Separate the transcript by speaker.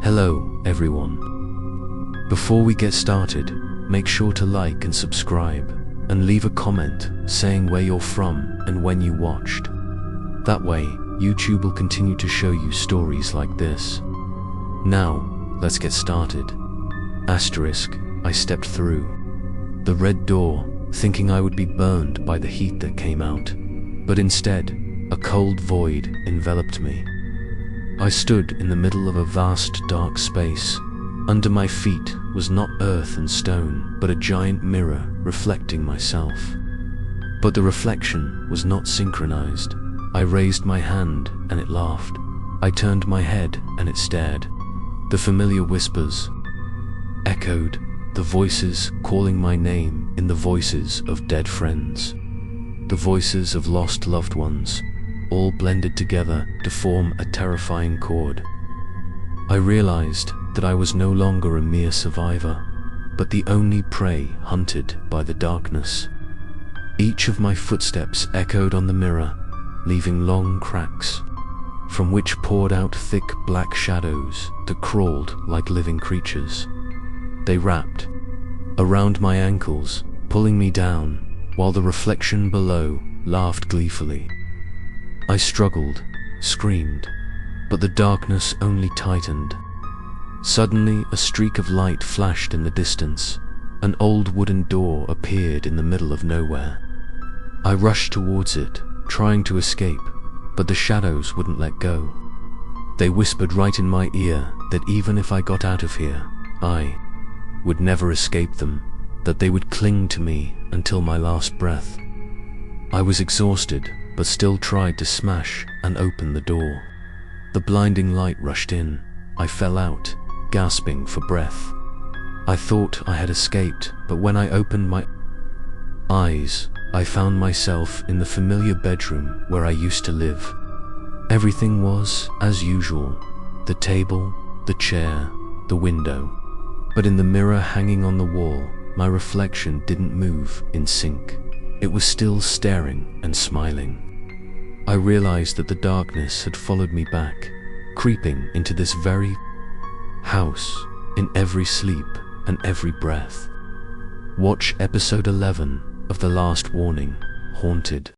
Speaker 1: Hello, everyone. Before we get started, make sure to like and subscribe, and leave a comment saying where you're from and when you watched. That way, YouTube will continue to show you stories like this. Now, let's get started. Asterisk, I stepped through the red door, thinking I would be burned by the heat that came out, but instead, a cold void enveloped me. I stood in the middle of a vast dark space. Under my feet was not earth and stone, but a giant mirror reflecting myself. But the reflection was not synchronized. I raised my hand and it laughed. I turned my head and it stared. The familiar whispers echoed, the voices calling my name in the voices of dead friends, the voices of lost loved ones, all blended together to form a terrifying chord. I realized that I was no longer a mere survivor, but the only prey hunted by the darkness. Each of my footsteps echoed on the mirror, leaving long cracks, from which poured out thick black shadows that crawled like living creatures. They wrapped around my ankles, pulling me down, while the reflection below laughed gleefully. I struggled, screamed, but the darkness only tightened. Suddenly, a streak of light flashed in the distance. An old wooden door appeared in the middle of nowhere. I rushed towards it, trying to escape, but the shadows wouldn't let go. They whispered right in my ear that even if I got out of here, I would never escape them, that they would cling to me until my last breath. I was exhausted, but still tried to smash and open the door. The blinding light rushed in. I fell out, gasping for breath. I thought I had escaped, but when I opened my eyes, I found myself in the familiar bedroom where I used to live. Everything was as usual: the table, the chair, the window. But in the mirror hanging on the wall, my reflection didn't move in sync. It was still staring and smiling. I realized that the darkness had followed me back, creeping into this very house, in every sleep and every breath. Watch episode 11 of The Last Warning, Haunted.